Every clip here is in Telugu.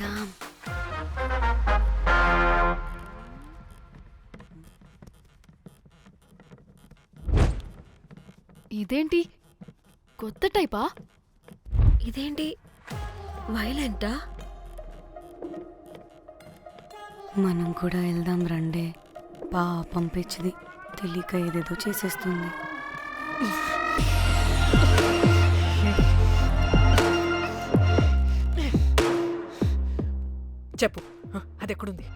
వెళ్దాం. ఇదేంటి కొత్త టైపా? ఇదేంటి వైలెంటా? మనం కూడా వెళ్దాం రండే. పాపం పిచ్చిది తెలియక ఏదేదో చేసేస్తుంది. చెప్పు, అది ఎక్కడుంది?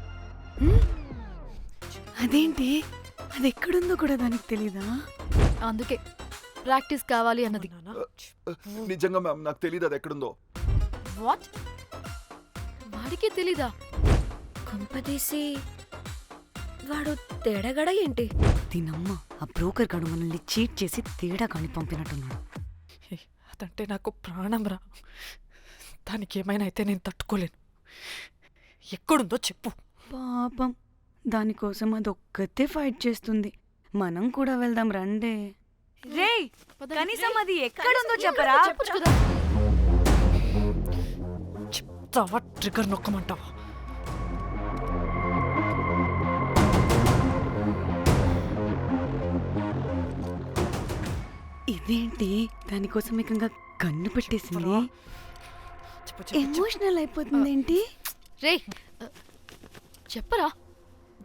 అదేంటి అది ఎక్కడుందో కూడా దానికి తెలీదా? అందుకే ప్రాక్టీస్ కావాలి అన్నది. నిజంగా మ్యామ్ నాకు తెలియదు అది ఎక్కడుందో. వాట్? వాడికి తెలీదా? కొంపదీసి వాడు తేడగడ ఏంటి? దీనమ్మ ఆ బ్రోకర్ గడు మనల్ని చీట్ చేసి తేడా కాని పంపినట్టున్నాడు. అదంటే నాకు ప్రాణం రా. దానికి ఏమైనా అయితే నేను తట్టుకోలేను. ఎక్కడుందో చెప్పు. పాపం దానికోసం అది ఒక్కతే ఫైట్ చేస్తుంది. మనం కూడా వెళ్దాం రండే. రేయ్, కనీసం అది ఎక్కడుందో చెప్పరా? చెప్పొచ్చు కదా. చెప్తావా? ట్రిగర్ నొక్కమంటావా? ఇదేంటి దానికోసం ఏకంగా కన్ను పెట్టేసింది. చెప్పు, చెప్పు, చెప్పు. ఎమోషనల్ అయిపోతుంది ఏంటి? రే చెప్పరా,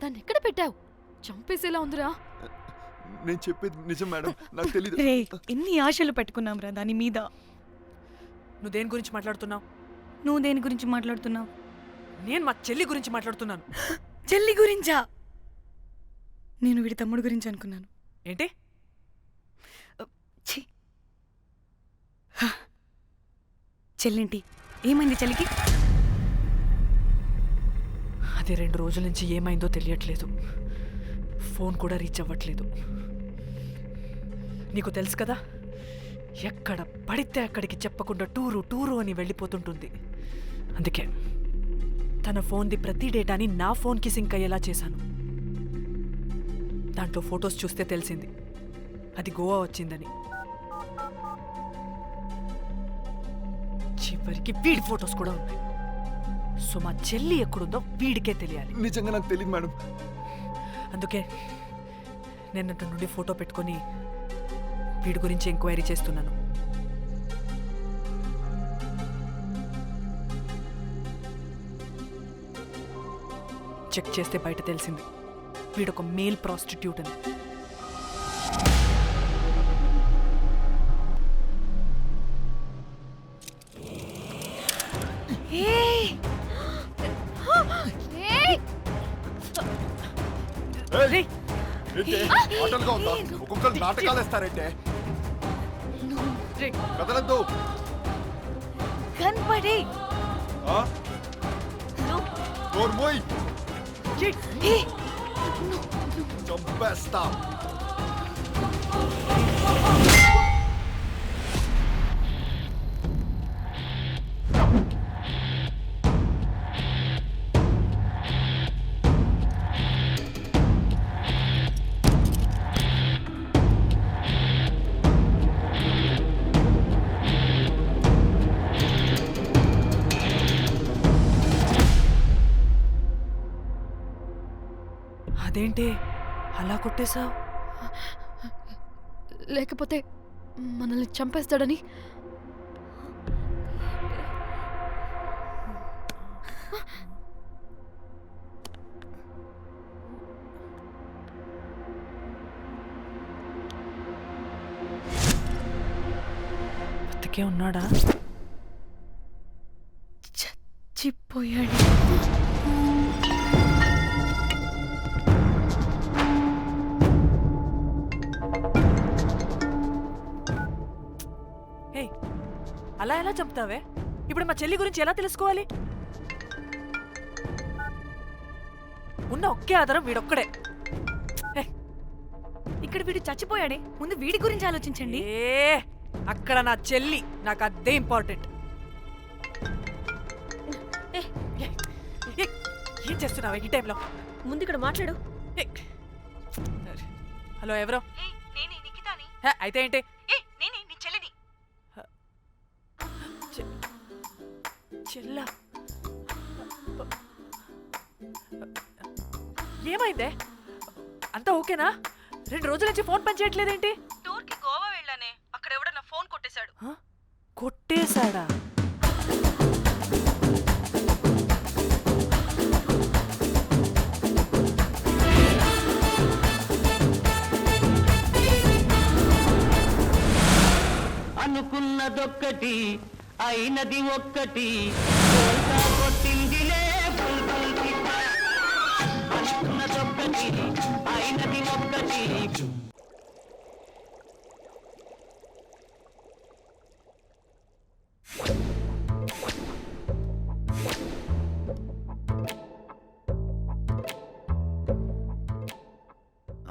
దాన్ని ఎక్కడ పెట్టావు? చంపేసేలా ఉందిరా. నేను చెప్పేది నిజం మేడం, నాకు తెలీదు. రే, ఎన్ని ఆశలు పెట్టుకున్నాం రా దాని మీద. నువ్వు దేని గురించి మాట్లాడుతున్నావు? నువ్వు దేని గురించి మాట్లాడుతున్నావు? నేను మా చెల్లి గురించి మాట్లాడుతున్నాను. చెల్లి గురించా? నేను వీడి తమ్ముడు గురించి అనుకున్నాను. ఏంటి? ఛీ. హ. చెల్లింటి ఏమైంది చెల్లికి? అది 2 రోజుల నుంచి ఏమైందో తెలియట్లేదు. ఫోన్ కూడా రీచ్ అవ్వట్లేదు. నీకు తెలుసు కదా, ఎక్కడ పడితే అక్కడికి చెప్పకుండా టూరు టూరు అని వెళ్ళిపోతుంటుంది. అందుకే తన ఫోన్ది ప్రతి డేటాని నా ఫోన్కి సింక్ అయ్యేలా చేశాను. దాంట్లో ఫొటోస్ చూస్తే తెలిసింది అది గోవా వచ్చిందని. చివరికి వీడి ఫొటోస్ కూడా ఉన్నాయి. సో మా చెల్లి ఎక్కడుందో వీడికే తెలియాలి. నిజంగా నాకు తెలియదు మేడం. అందుకే నిన్నటి నుండి ఫోటో పెట్టుకొని వీడి గురించి ఎంక్వైరీ చేస్తున్నాను. చెక్ చేస్తే బయట తెలిసింది వీడొక మేల్ ప్రాస్టిట్యూట్ అని. రేయ్, ఆటలుగా ఉందా? ఒక్కొక్కరు నాటకాలు వేస్తారంటే రేయ్, కదలద్దు. కనపడే నోర్మోయ్ రేయ్. చంపేస్తా. అదేంటి అలా కొట్టేశావు? లేకపోతే మనల్ని చంపేస్తాడని. బతికే ఉన్నాడా? చచ్చిపోయాడు. అలా ఎలా చంపుతావే? ఇప్పుడు మా చెల్లి గురించి ఎలా తెలుసుకోవాలి? ఉన్న ఒకే ఆధారం వీడొక్కడే. ఇక్కడ వీడు చచ్చిపోయాడే, ముందు వీడి గురించి ఆలోచించండి. అక్కడ నా చెల్లి, నాకు అదే ఇంపార్టెంట్. ఏం చేస్తున్నావే ఈ టైంలో? ముందు ఇక్కడ మాట్లాడు. హలో, ఎవరో? అయితే ఏంటి? చెల్లా ఏమైందే? అంతా ఓకేనా? 2 రోజుల నుంచి ఫోన్ పని చేయట్లేదేంటి? టూర్కి గోవా వెళ్ళానే, అక్కడ ఎవడో నా ఫోన్ కొట్టేశాడు. హ? కొట్టేశాడా? అనుకున్నదొక్కటి అయినది ఒక్కటి బోల్తా కొట్టిందిలే బుల్బుల్ పిట్ట. అనుకున్నదొక్కటి అయినది ఒక్కటి.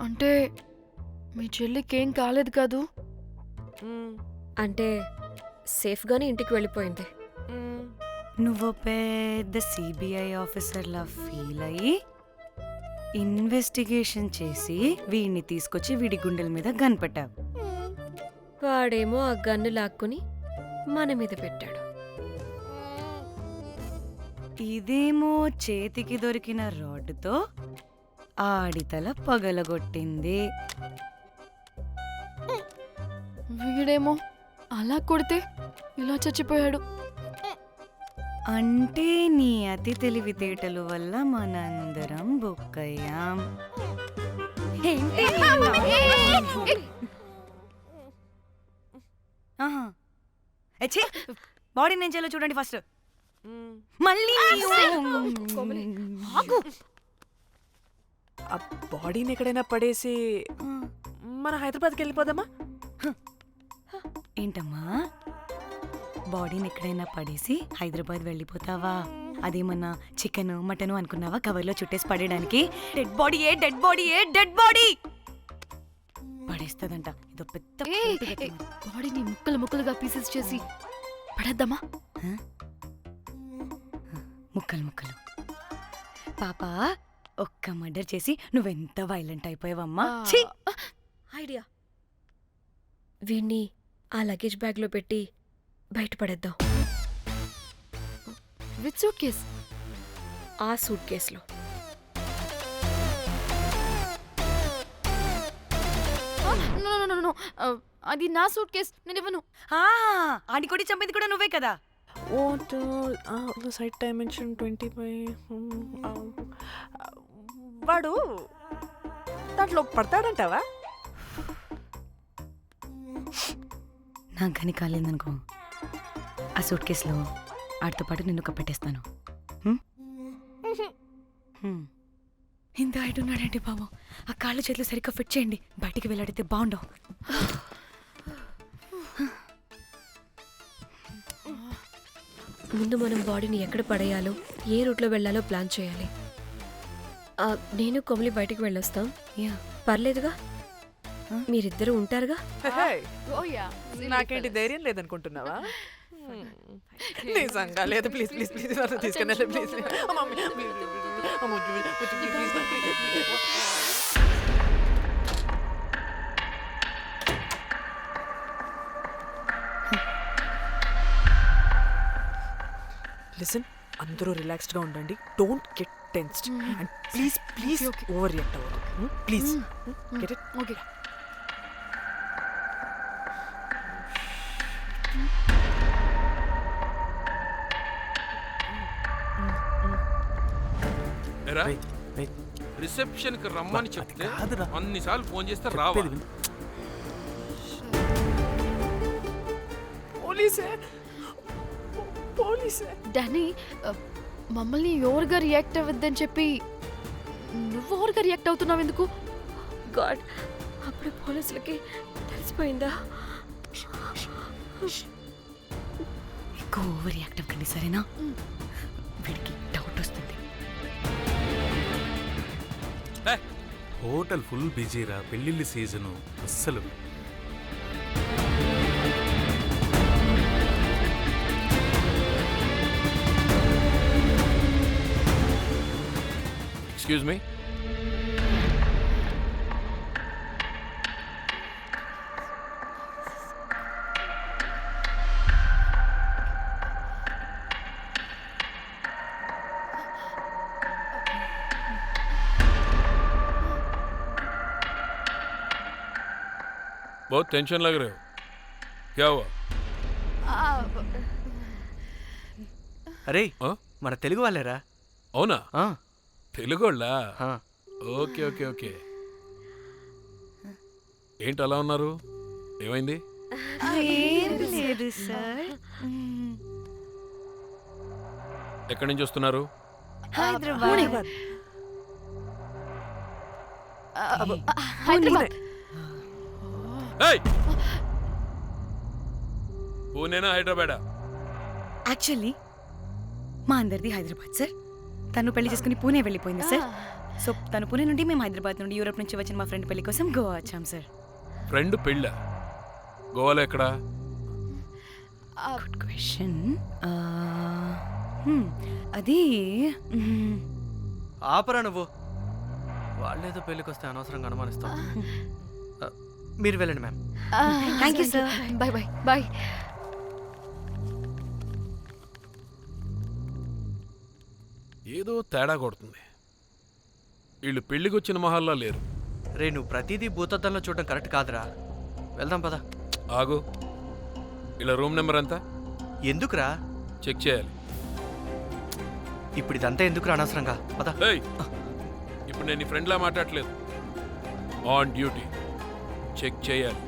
అంటే మీ చెల్లికి ఏం కాలేదు కాదు? అంటే సేఫ్గానే ఇంటికి వెళ్ళిపోయింది. నువ్వు పెద్ద సిబిఐ ఆఫీసర్లా ఫీల్ అయ్యి ఇన్వెస్టిగేషన్ చేసి వీడిని తీసుకొచ్చి వీడి గుండెల మీద కనిపెట్టావు. వాడేమో ఆ గన్ను లాక్కుని మన మీద పెట్టాడు. ఇదేమో చేతికి దొరికిన రాడ్డుతో ఆడితల పగలగొట్టింది. వీడేమో అలా కొడితే ఇలా చచ్చిపోయాడు. అంటే నీ అతి తెలివితేటలు వల్ల మనందరం బుక్కయ్యాం. ఏంటి నీ నవ్వు? ఆహా. ఏ ఛీ! బాడీ నేను చేయాలో చూడండి ఫస్ట్. మళ్ళీ ఆగు. ఆ బాడీని ఎక్కడైనా పడేసి మన హైదరాబాద్కి వెళ్ళిపోదామా? ఏంటమ్మా, బాడీని ఎక్కడైనా పడేసి హైదరాబాద్ వెళ్ళిపోతావా? అదేమన్నా చికెన్ మటన్ అనుకున్నావా కవర్లో చుట్టేసి పడేయడానికి? డెడ్ బాడీ ఏ డెడ్ బాడీ ఏ డెడ్ బాడీ పడేస్తుందంట. ఇదో పెద్ద బాడీని ముక్కలు ముక్కలుగా పీసెస్ చేసి పడేద్దామా? ముక్కలు ముక్కలు. పాప, ఒక్క మర్డర్ చేసి నువ్వెంత వైలెంట్ అయిపోయావమ్మా. ఛీ! ఐడియా, వీణ్ణి ఆ లగేజ్ బ్యాగ్లో పెట్టి బయటపడేద్దాం. With suitcase? ఆ సూట్ కేసులో. అది నా సూట్ కేస్, నేను ఇవ్వను. ఆడి కొడి చంపేది కూడా నువ్వే కదా. Site dimension 25. వాడు దాంట్లో పడతాడంటావా? నాకు కానీ కాలేదనుకో, ఆ సూట్ కేసులో ఆడితో పాటు నిన్ను కప్పెట్టేస్తాను. ఇంత హైట్ ఉన్నాడంటే బాబు, ఆ కాళ్ళు చేతులు సరిగ్గా ఫిట్ చేయండి, బయటికి వెళ్ళాడితే బాగుండవు. ముందు మనం బాడీని ఎక్కడ పడేయాలో, ఏ రూట్లో వెళ్ళాలో ప్లాన్ చేయాలి. నేను కొమలి బయటికి వెళ్ళొస్తాం. యా, పర్లేదుగా, మీరిద్దరూ ఉంటారుగా. నాకేంటి ధైర్యం లేదనుకుంటున్నావా? నిజంగా లేదు. ప్లీజ్ ప్లీజ్ ప్లీజ్ తీసుకెళ్ళి ప్లీజ్. లిసన్, అందరూ రిలాక్స్డ్గా ఉండండి. Don't get tensed and please please overreact అవ్వదు. Please get it. ఓకే. ఎరా, రిసెప్షన్ కి రమ్మని చెప్తే అన్నిసార్లు ఫోన్ చేస్తే రావా? పోలీసే పోలీసే. డానీ, మమ్మల్ని ఓవర్గా రియాక్ట్ అవ్వద్దని చెప్పి నువ్వు ఓవర్గా రియాక్ట్ అవుతున్నావు ఎందుకు? గాడ్, అప్పుడు పోలీసులకి తెలిసిపోయిందా? ఎక్కువ ఓవర్ రియాక్ట్ అవ్వకండి, సరేనా? వీడికి డౌట్ వస్తుంది. హోటల్ ఫుల్ బిజీరా, పెళ్ళిళ్ళ సీజను అస్సలు. Excuse me. बहुत टेंशन लग रहे हो क्या हुआ అరే ఆ? మన తెలుగు వాళ్ళేరా అవునా ఆ, తెలుగోళ్ళా ఆ. ఓకే ఓకే ఓకే ఏంటి అలా ఉన్నారు ఏమైంది ఏం లేదు సార్. ఎక్కడి నుంచి వస్తున్నారు హైదరాబాద్. హైదరాబాద్. ఏయ్! పూణేనా హైదరాబాదా యాక్చువల్లీ మా అందరిది హైదరాబాద్ సార్. తను పెళ్లి చేసుకుని పూణే వెళ్ళిపోయింది సార్. సో తను పూణే నుండి మేము హైదరాబాద్ నుండి యూరోప్ నుంచి వచ్చిన మా ఫ్రెండ్ పెళ్లి కోసం గోవా వచ్చాం సార్. ఫ్రెండ్ పెళ్ళ గోవాలో ఎక్కడా గుడ్ క్వశ్చన్. అది ఆపరా నువ్వు. వాళ్ళేదో పెళ్ళికి వస్తే అనవసరంగా అనుమానిస్తాం. మీరు వెళ్ళండి ma'am. Thank you sir. Bye bye bye. ఏదో తేడా కొడుతుంది. వీళ్ళు పెళ్ళికి వచ్చిన మహల్లా లేరు. రే నువ్వు ప్రతిదీ భూతద్దంలో చూడడం కరెక్ట్ కాదురా. వెళ్దాం పద. ఆగు, ఇలా రూమ్ నెంబర్ ఎంత ఎందుకురా? చెక్ చేయాలి. ఇప్పుడు ఇదంతా ఎందుకురా అనవసరంగా? పద. ఏయ్! ఇప్పుడు నేను నీ ఫ్రెండ్లా మాట్లాడలేదు. ఆన్ డ్యూటీ చెక్ చేయాలి.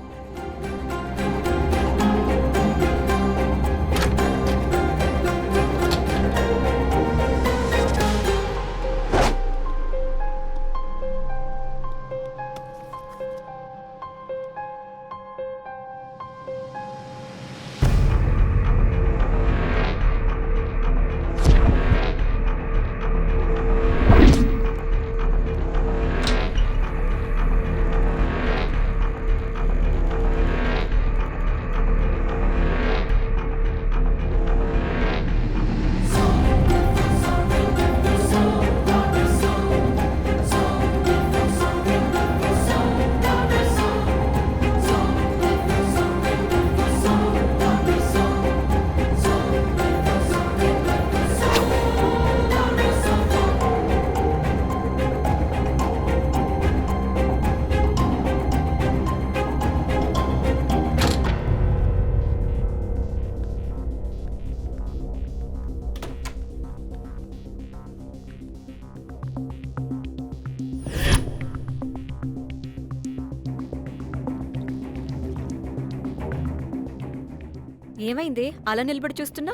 ఏమైంది అలా నిలబడి చూస్తున్నా?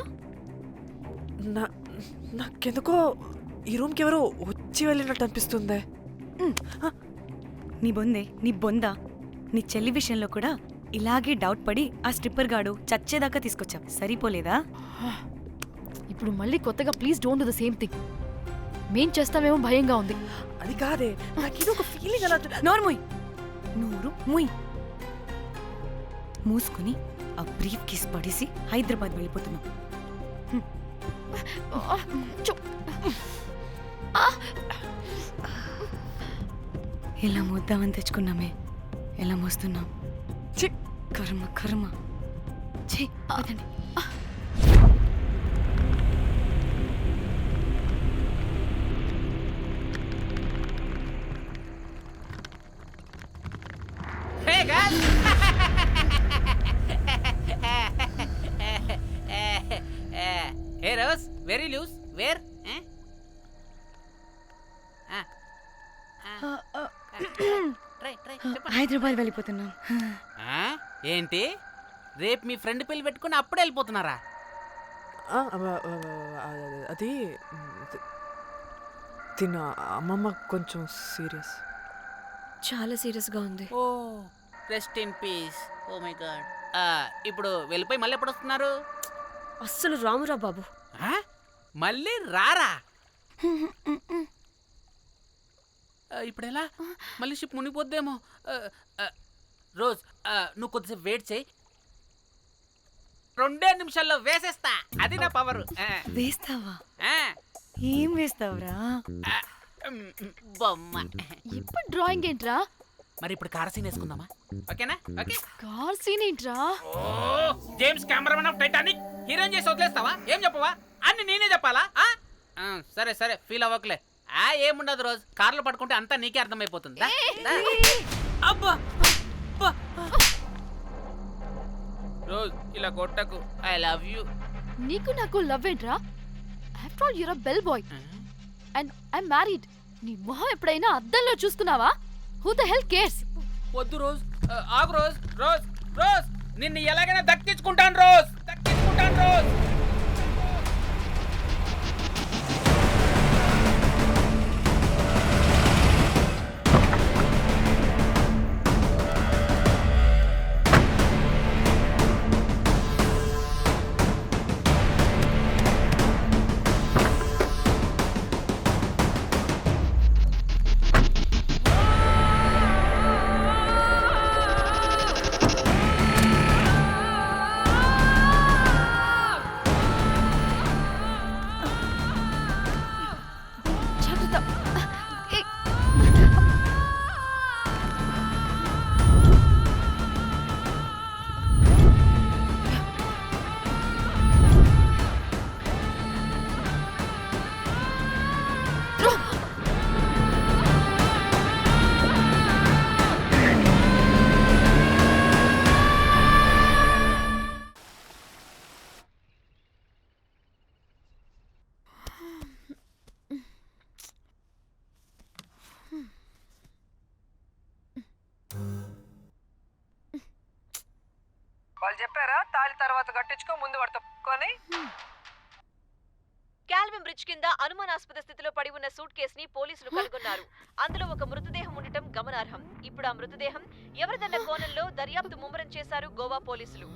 నాకెందుకో ఈ రూమ్కి ఎవరో వచ్చి వెళ్ళినట్టు అనిపిస్తుంది. నీ బొందే, నీ బొందా, నీ చెల్లి విషయంలో కూడా ఇలాగే డౌట్ పడి ఆ స్ట్రిప్పర్ గాడు చచ్చేదాకా తీసుకొచ్చాం. సరిపోలేదా? ఇప్పుడు మళ్ళీ కొత్తగా please don't do the same thing. మేం చేస్తామేమో భయంగా ఉంది. అది కాదే, నాకు ఇది ఒక ఫీలింగ్ అలా. నోరు ముయ్, నోరు ముయ్. మూసుకుని ఆ బ్రీఫ్ కేస్ పడేసి హైదరాబాద్ వెళ్ళిపోతున్నాం. ఎలా మోద్దామని తెచ్చుకున్నామే, ఎలా మోస్తున్నాం. కర్మ కర్మ. ఛీ, పదండి. Hey guys! Hey Rose, very loose. Where? Try. Hyderabad వెళ్ళిపోతున్నాం. ఏంటి? రేపు మీ ఫ్రెండ్ పెళ్లి పెట్టుకుని అప్పుడే వెళ్ళిపోతున్నారా? అది తిన్న అమ్మమ్మ కొంచెం సీరియస్. చాలా సీరియస్గా ఉంది. Oh rest in peace. Oh my god. ఇప్పుడు వెళ్ళిపోయి మళ్ళీ ఎప్పుడు వస్తున్నారు? అస్సలు రామురా బాబు. మళ్ళీ రారా? ఇప్పుడు ఎలా? మళ్ళీ షిప్ మునిగిపోద్దేమో. రోజ్, నువ్వు కొద్దిసేపు వెయిట్ చేయి. 2 నిమిషాల్లో వేసేస్తా. అది నా పవర్. వేస్తావా? ఏం వేస్తావురా? బొమ్మ. ఇప్పుడు డ్రాయింగ్ ఏంట్రా? మరి ఇప్పుడు కార్ సీన్ వేసుకుందామా? ఓకేనా? ఓకే. కార్ సీన్ ఏంట్రా? James cameraman of Titanic heroine చేసి వదిలేస్తావా? ఏం చెప్పవా? అన్ని నేనే చెప్పాలా? సరే సరే, ఫీల్ అవ్వకలే. ఏముండదు రోజు. కార్లో పడుకుంటే అంతా నీకే అర్థమైపోతుంది. అబ్బా రోజ్ ఇలా కొట్టకు, ఐ లవ్ యూ. నీకు నాకు లవ్ ఏంట్రా? After all you're a bell boy and I married. నీ మొహం ఎప్పుడైనా అద్దంలో చూసుకున్నావా? Who the hell cares? వద్దు రోజ్, ఆగు రోజ్. రోజ్ రోజ్ నిన్ను ఎలాగైనా దక్కించుకుంటాను రోజ్, దక్కించుకుంటాను రోజ్. జాగ్రత్త. ఏయ్. వాళ్ళు చెప్పారా తాళి తర్వాత కట్టించుకో, ముందు వాడు తప్పుకొని. క్యాల్విన్ బ్రిడ్జ్ కింద అనుమానాస్పద స్థితిలో పడి ఉన్న సూట్ కేసుని పోలీసులు కనుగొన్నారు. అందులో ఒక మృతదేహం ఉండటం గమనార్హం. ఇప్పుడు ఆ మృతదేహం ఎవరిదన్న కోణంలో దర్యాప్తు ముమ్మరం చేశారు గోవా పోలీసులు.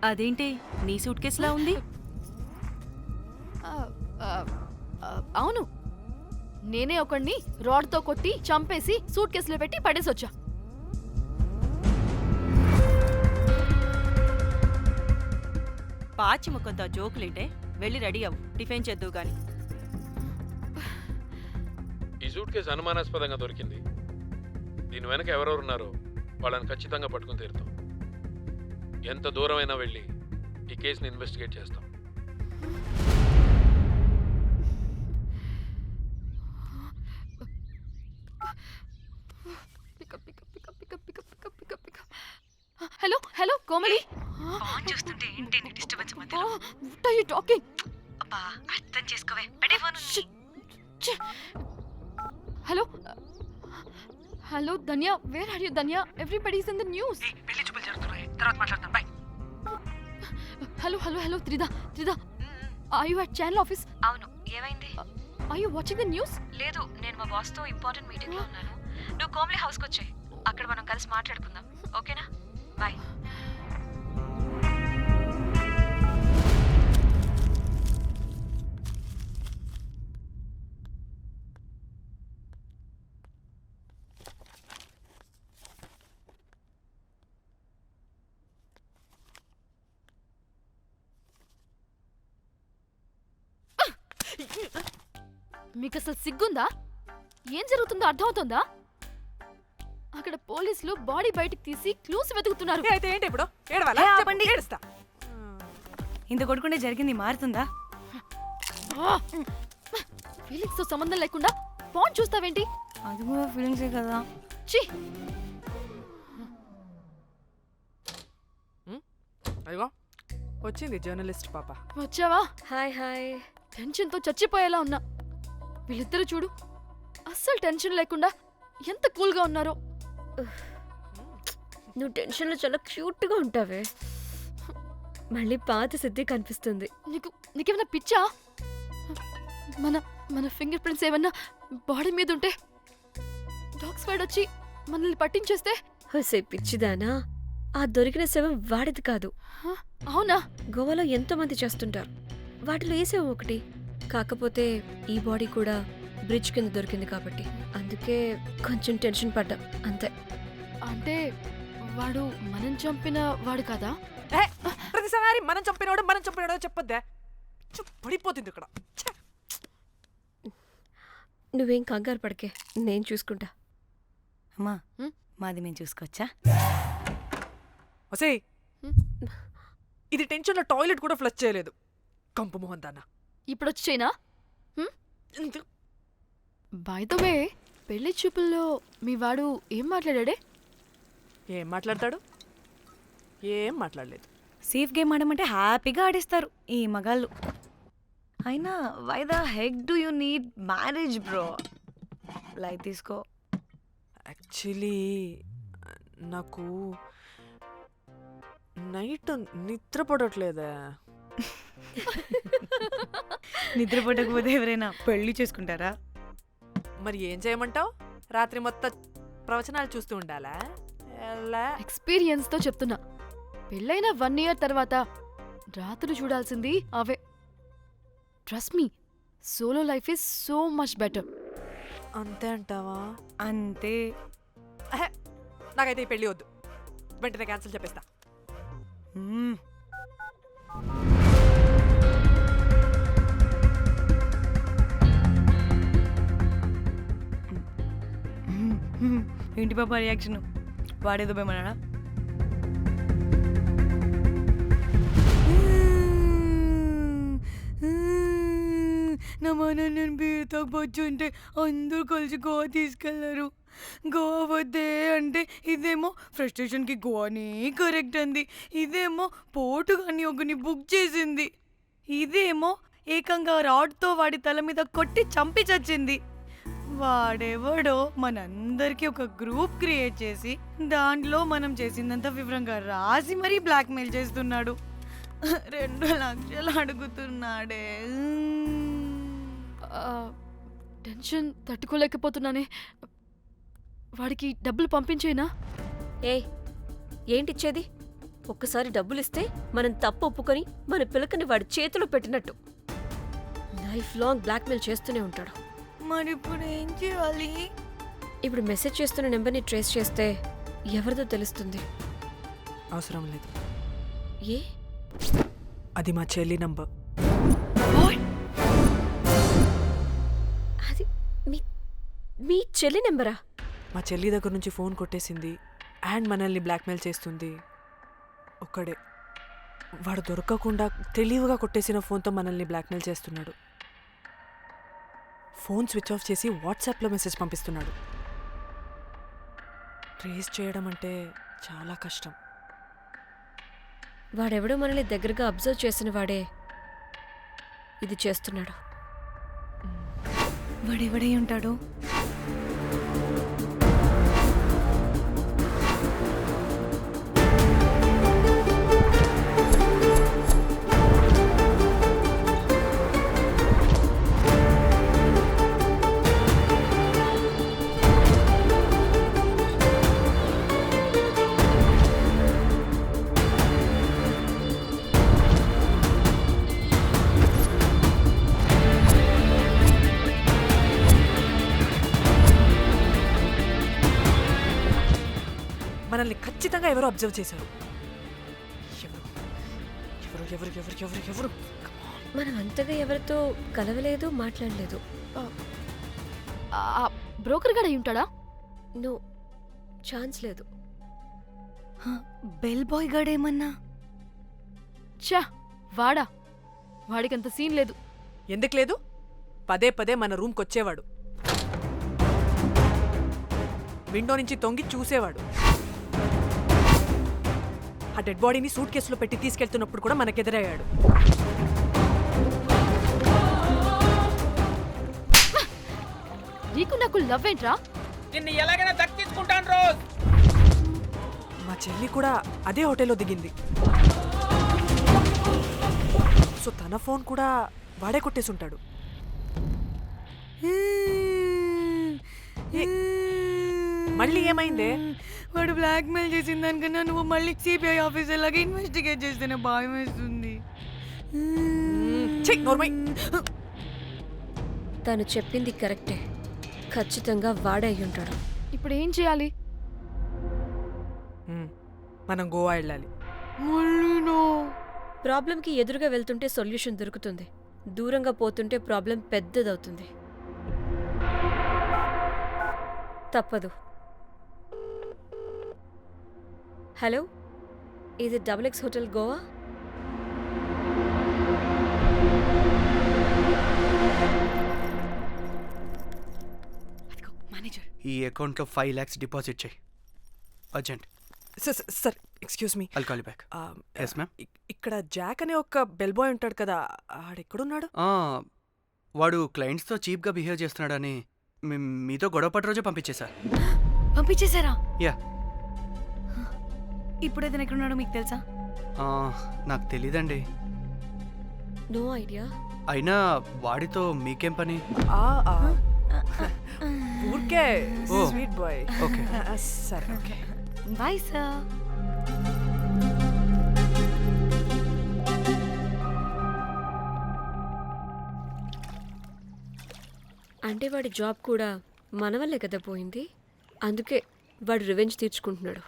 అదేంటి నీ సూట్ కేసులా ఉంది? అవును, నేనే ఒకడిని రాడ్తో కొట్టి చంపేసి సూట్ కేసులో పెట్టి పడేసొచ్చా. పాచి ముఖంతో జోకులేంటే వెళ్ళి రెడీ అవ్వు, టిఫిన్ చేద్దువు గాని. ఈ సూట్ కేసు అనుమానాస్పదంగా దొరికింది. దీని వెనక ఎవరెవరు ఉన్నారో వాళ్ళని ఖచ్చితంగా పట్టుకుని తీరుతాం. ఎంత దూరమైనా వెళ్ళి ఈ కేసుని ఇన్వెస్టిగేట్ చేస్తాం. Hello hello Komali. ఫోన్ చూస్తుంటే ఏంటి నీ డిస్టర్బెన్స్ మధ్యలో? What are you talking? అబ్బా అర్థం చేసుకోవే, పెట్టే phone. Hello hello Dhanya, where are you Dhanya? Everybody is in the news. పెళ్లి చూపులు జరుగుతున్నాయి, తర్వాత మాట్లాడతాం. Bye. Hello hello hello Trida Trida, are you at channel office? అవును, ఏమైంది? Are you watching the news? లేదు, నేను మా బాస్తో ఇంపార్టెంట్ మీటింగ్లో ఉన్నాను. నువ్వు కోమ్లీ హౌస్కి వచ్చాయి, అక్కడ మనం కలిసి మాట్లాడుకుందాం, ఓకేనా? బాయ్. మీకు అసలు సిగ్గుందా? ఏం జరుగుతుందో అర్థమవుతుందా? అక్కడ పోలీసులు బాడీ బయటికి తీసి క్లూస్ వెతుకుతున్నారు. అయితే ఏంటి ఇప్పుడు? ఏడవాలా? ఆపండి. ఏడుస్తా. ఇంత కొడుకుంటే జరిగింది మారుతుందా? ఫీలింగ్స్ తో సంబంధం లేకుండా ఫోన్ చూస్తావేంటి? అది కూడా ఫీలింగ్సే కదా. ఛీ, అయ్యో వచ్చింది జర్నలిస్ట్ పాప. వచ్చావా? Hi hi. టెన్షన్ తో చచ్చిపోయేలా ఉన్నా. వీళ్ళిద్దరూ చూడు, అస్సలు టెన్షన్ లేకుండా ఎంత కూల్ గా ఉన్నారో. నువ్వు టెన్షన్లో చాలా క్యూట్గా ఉంటావే. మళ్ళీ పాత సిద్ధి కనిపిస్తుంది. నీకేమైనా పిచ్చా? మన మన ఫింగర్ ప్రింట్స్ ఏమన్నా బాడీ మీద ఉంటే డాగ్స్ వైడ్ వచ్చి మనల్ని పట్టించేస్తే? హోసే పిచ్చిదానా, ఆ దొరికిన శవం వాడిది కాదు. అవునా? గోవాలో ఎంతో మంది చేస్తుంటారు, వాటిలో ఏ శవం ఒకటి. కాకపోతే ఈ బాడీ కూడా బ్రిడ్జ్ కింద దొరికింది కాబట్టి అందుకే కొంచెం టెన్షన్ పడ్డా, అంతే. అంటే వాడు మనం చంపిన వాడు కదా? ప్రతిసారి మనం చంపినోడో చెప్పొద్దే, పడిపోతుంది ఇక్కడ. నువ్వేం కంగారు పడకే, నేను చూసుకుంటా. అమ్మా, మాది మేము చూసుకోవచ్చా? ఒసేయ్, ఇది టెన్షన్లో టాయిలెట్ కూడా ఫ్లష్ చేయలేదు. కంపు మోహన్ దాన్న ఇప్పుడు వచ్చి చేయనా? బై ద వే, పెళ్లి చూపుల్లో మీ వాడు ఏం మాట్లాడాడే? ఏం మాట్లాడతాడు? ఏం మాట్లాడలేదు. సేఫ్ గేమ్ ఆడమంటే హ్యాపీగా ఆడిస్తారు ఈ మగాళ్ళు. అయినా why the heck do you need marriage bro? Light తీసుకో. యాక్చువల్లీ నాకు నైట్ నిద్ర పడట్లేదా? నిద్రపోటకపోతే ఎవరైనా పెళ్లి చేసుకుంటారా? మరి ఏం చేయమంటావు? రాత్రి మొత్తం ప్రవచనాలు చూస్తూ ఉండాలా? ఎలా? ఎక్స్పీరియన్స్తో చెప్తున్నా, పెళ్ళైన 1 year తర్వాత రాత్రులు చూడాల్సింది అవే. Trust me, solo life is so much better. అంతే అంటావా? అంతే. నాకైతే ఈ పెళ్ళి వద్దు, వెంటనే క్యాన్సిల్ చెప్పేస్తా. ఏంటి పాప రియాక్షన్? వాడేదో భయమన్నాడా? నా మన నేను బీర్ తాగొచ్చుంటే అందరూ కలిసి గోవా తీసుకెళ్లారు. గోవా వద్దే అంటే ఇదేమో ఫ్రస్ట్రేషన్కి గోవానే కరెక్ట్ అంది, ఇదేమో పోటుగాని ఒకని బుక్ చేసింది, ఇదేమో ఏకంగా రాడ్తో వాడి తల మీద కొట్టి చంపి చచ్చింది. వాడెవడో మనందరికీ ఒక గ్రూప్ క్రియేట్ చేసి దాంట్లో మనం చేసిందంతా వివరంగా రాసి మరీ బ్లాక్మెయిల్ చేస్తున్నాడు. 2 లక్షలు అడుగుతున్నాడే. టెన్షన్ తట్టుకోలేకపోతున్నానే. వాడికి డబ్బులు పంపించేనా? ఏంటిచ్చేది? ఒక్కసారి డబ్బులిస్తే మనం తప్పు ఒప్పుకొని మన పిలకని వాడి చేతిలో పెట్టినట్టు. లైఫ్ లాంగ్ బ్లాక్మెయిల్ చేస్తూనే ఉంటాడు. మరి ఇప్పుడు ఏం చేయాలి? ఇప్పుడు మెసేజ్ చేస్తున్న నెంబర్ని ట్రేస్ చేస్తే ఎవరిదో తెలుస్తుంది. అవసరం లేదు. ఏ? అది మా చెల్లి నంబర్. అది మీ చెల్లి నెంబరా? మా చెల్లి దగ్గర నుంచి ఫోన్ కొట్టేసింది అండ్ మనల్ని బ్లాక్మెయిల్ చేస్తుంది. ఒక్కడే, వాడు దొరకకుండా తెలివిగా కొట్టేసిన ఫోన్తో మనల్ని బ్లాక్మెయిల్ చేస్తున్నాడు. ఫోన్ స్విచ్ ఆఫ్ చేసి వాట్సాప్లో మెసేజ్ పంపిస్తున్నాడు. ట్రేస్ చేయడం అంటే చాలా కష్టం. వాడెవడో మనల్ని దగ్గరగా అబ్జర్వ్ చేసిన వాడే ఇది చేస్తున్నాడు. వాడెవడై ఉంటాడు? మనల్ని ఖచ్చితంగా ఎవరో అబ్జర్వ్ చేశారు. ఎవరు ఎవరు ఎవరు ఎవరు ఎవరు? మనం అంతగా ఎవరితో కలవలేదు, మాట్లాడలేదు. బ్రోకర్ గడ ఉంటాడా? నో, ఛాన్స్ లేదు. బెల్ బాయ్ గాడేమన్నా? చా, వాడా? వాడికంత సీన్ లేదు. ఎందుకు లేదు? పదే పదే మన రూమ్కి వచ్చేవాడు, విండో నుంచి తొంగి చూసేవాడు. ఆ డెడ్ బాడీని సూట్ కేసులో పెట్టి తీసుకెళ్తున్నప్పుడు కూడా మనకెదురయ్యాడు. నీకు నాకు లవ్ ఏంట్రా? నిన్ను ఎలాగైనా దక్కించుకుంటాను రోజ్. మా చెల్లి కూడా అదే హోటల్లో దిగింది. సో తన ఫోన్ కూడా వాడే కొట్టేసుంటాడు. మళ్ళీ ఏమైందే? వాడు బ్లాక్మెయిల్ చేసిన దానికన్నా నువ్వు మళ్ళీ సిబిఐ ఆఫీసర్ లాగా ఇన్వెస్టిగేట్ చేస్తేనే భయం వేస్తుంది. తను చెప్పింది కరెక్టే, ఖచ్చితంగా వాడే అయి ఉంటాడు. ఇప్పుడు ఏం చేయాలి? మనం గోవా వెళ్ళాలి. ప్రాబ్లంకి ఎదురుగా వెళ్తుంటే సొల్యూషన్ దొరుకుతుంది, దూరంగా పోతుంటే ప్రాబ్లం పెద్దదవుతుంది. తప్పదు. హలో, ఇది XX హోటల్ గోవా? మేనేజర్ ఈ అకౌంట్లో 5 lakhs డిపాజిట్ చేయి urgent. Sir excuse me, I'll call you back. Yes ma'am. ఇక్కడ జాక్ అనే ఒక బెల్ బాయ్ ఉంటాడు కదా, ఆడెక్కడున్నాడు? వాడు క్లయింట్స్తో చీప్గా బిహేవ్ చేస్తున్నాడని మీతో గొడవ పడి రోజే పంపించేశా. పంపించేశారా? యా. ఇప్పుడు అతను ఎక్కడున్నాడో మీకు తెలుసా? నాకు తెలీదండి. No idea. అయినా వాడితో మీకేం పని? ఊరికే ఓ. Sweet boy. ఓకే. సరే ఓకే. Bye sir. అంటే వాడి జాబ్ కూడా మన వల్లే కదా పోయింది. అందుకే వాడు రివెంజ్ తీర్చుకుంటున్నాడు.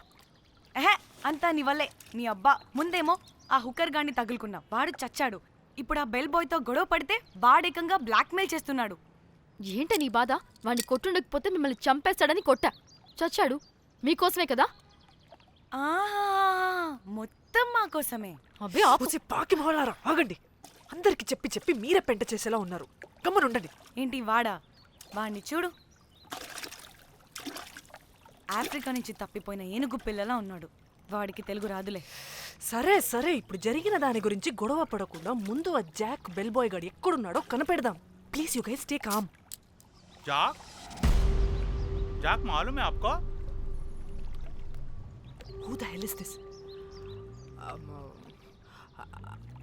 అంతా నీ వల్లే. నీ అబ్బా ముందేమో ఆ హుకర్ గాన్ని తగులుకున్నా, వాడు చచ్చాడు. ఇప్పుడు ఆ బెల్ బాయ్తో గొడవ పడితే వాడేకంగా బ్లాక్మెయిల్ చేస్తున్నాడు. ఏంట నీ బాధ? వాడిని కొట్టుండకపోతే మిమ్మల్ని చంపేస్తాడని కొట్టా. చచ్చాడు మీకోసమే కదా. మొత్తం మా కోసమే. అబ్బే పూసి పాకి మొహలారా, ఆగండి. అందరికి చెప్పి చెప్పి మీరే పెంట చేసేలా ఉన్నారు. గమ్మనుండండి. ఏంటి వాడా? వాడిని చూడు, ఆఫ్రికా నుంచి తప్పిపోయిన ఏనుగు పిల్లలా ఉన్నాడు. వాడికి తెలుగు రాదులే. సరే సరే, ఇప్పుడు జరిగిన దాని గురించి గొడవ పడకుండా ముందు ఆ జాక్ బెల్ బాయ్ గాడు ఎక్కడున్నాడో కనిపెడదాం. Please you guys stay calm. Jack Jack मालूम है आपको? Who the hell is this?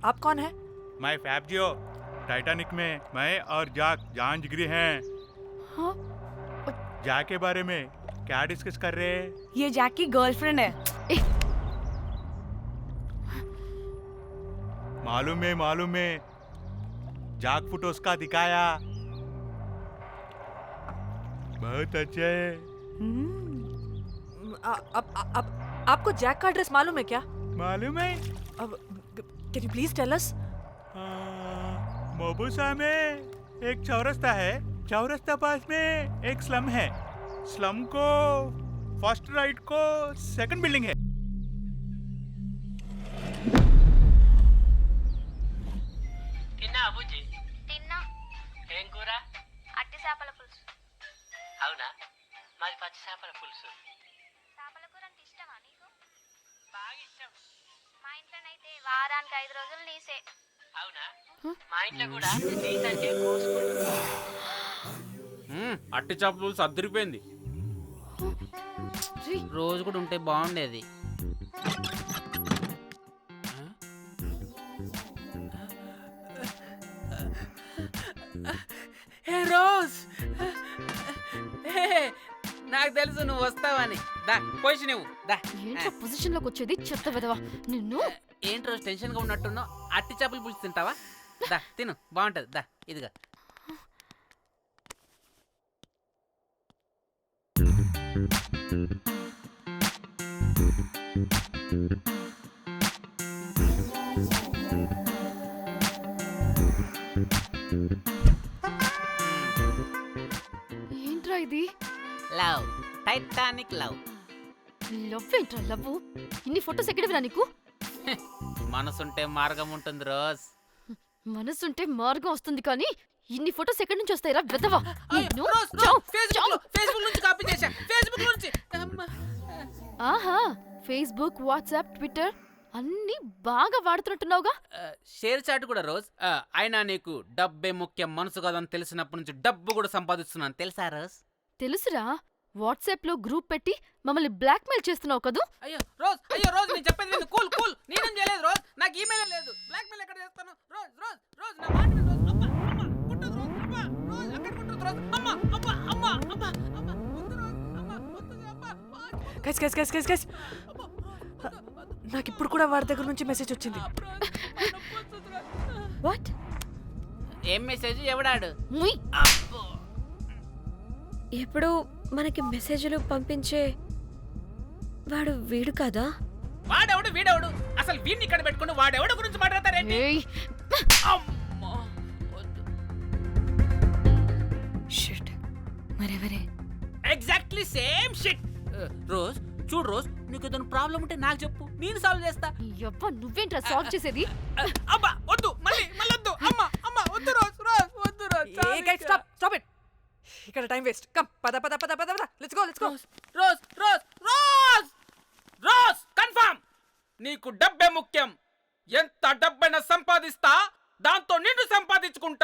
आप कौन है? मैं फैब्जियो। टाइटैनिक में मैं और जाक जान जिगरी हैं। हाँ? जाक के बारे में क्या डिस्कस कर रहे हैं? ये जैक की गर्लफ्रेंड है। मालूम है जाक फोटोस का दिखाया, बहुत अच्छे है। आपको जैक का एड्रेस मालूम है क्या? मालूम है। Can you please tell us? मोबुसा में एक चौरस्ता है, चौरस्ता पास में एक स्लम है, स्लम को फर्स्ट राइट को सेकंड बिल्डिंग है। తిన్నా అబుజీ? తిన్నా. ఏం కూర? అట్టి చేపల పులుసు. అవునా, మాది పచ్చి చేపల పులుసు. చేపల కూర అంటే ఇష్టమా నీకు? బాగా ఇష్టం. మా ఇంట్లోనైతే వారానికి 5 రోజులు నీసే. అవునా, మా ఇంట్లో కూడా నీకంటే కోసుకుంటుంది. అట్టి చేపల పులుసు అద్దరిపోయింది. రోజు కూడా ఉంటే బాగుండేది. హే రోజ్, నాకు తెలుసు నువ్వు వస్తావని. దా పొజిషన్ నువ్వు దా. ఏంటో పొజిషన్ లోకి వచ్చేది చెత్త విధవా నిన్ను. ఏంటి రోజు టెన్షన్ గా ఉన్నట్టున్నావు? అట్టి చేపలు పులుసు తింటావా? దా తిను, బాగుంటది. దా ఇదిగా. ఏంట్రా ఇది? Love, Titanic love. లవ్ ఏంట్రా లవ్? ఇన్ని ఫొటోస్ ఎక్కడివిరా నీకు? మనసుంటే మార్గం ఉంటుంది రోజ్. మనసుంటే మార్గం వస్తుంది కానీ ఇన్ని ఫొటోస్ ఎక్కడి నుంచి వస్తాయిరా విధవా? ఫేస్బుక్ నుంచి కాపీ చేశా, ఫేస్బుక్ నుంచి. ఆహా, ఫేస్బుక్, వాట్సాప్, ట్విట్టర్ అన్ని బాగా వాడుతున్నట్టున్నావుగా. షేర్ చాట్ కూడా రోజ్. అయినా నీకు డబ్బే ముఖ్యం, మనసు కాదని తెలిసినప్పటి నుంచి డబ్బు కూడా సంపాదిస్తున్నాను తెలుసా రోజ్? తెలుసురా, వాట్సాప్ లో గ్రూప్ పెట్టి మమ్మల్ని బ్లాక్మెయిల్ చేస్తున్నావు కదూ. అయ్యో రోజ్ నేను చెప్పేది విను. కూల్ కూల్, నేనేం చేయలేదు రోజ్, నాకు ఈమెయిల్ లేదు. బ్లాక్మెయిల్ ఎక్కడ చేస్తాను రోజ్? నా మాట విను రోజ్. అబ్బా అమ్మా కుట్టదు రోజ్. అబ్బా రోజ్ అక్కడ కుట్టదు రోజ్. అమ్మా అబ్బా అమ్మా అబ్బా అమ్మా వద్దు రోజ్. అమ్మా వద్దు అబ్బా. గైస్ నాకు ఇప్పుడు కూడా వాడి దగ్గర నుంచి మెసేజ్ వచ్చింది. వాట్? ఏం మెసేజ్? ఎవడాడు? ఎప్పుడు మనకి మెసేజ్లు పంపించే వాడు వీడు కాదా? వాడెవడు వీడెవడు? అసలు వీడిని ఇక్కడ పెట్టుకుని వాడెవడు గురించి మాట్లాడతారేంటి? షిట్, మరెవరే? Exactly same shit. రోజ్ చూడు రోజ్, నీకు ఏదైనా ప్రాబ్లం ఉంటే నాకు చెప్పు, నేను సాల్వ్ చేస్తా. నువ్వేంట్రా సాల్వ్ చేసేది? అబ్బా వద్దు, మళ్ళీ వద్దు. అమ్మా వద్దు రోజ్ వద్దు రోజ్. Stop it. ఇక్కడ ఇక్కడ టైం వేస్ట్. కమ్ పద పద పద పద పద. Let's go let's go. Rose Rose Rose rose confirm. నీకు డబ్బే ముఖ్యం. ఎంత డబ్బైనా సంపాదిస్తా, దాంతో నిన్ను సంపాదించుకుంటా.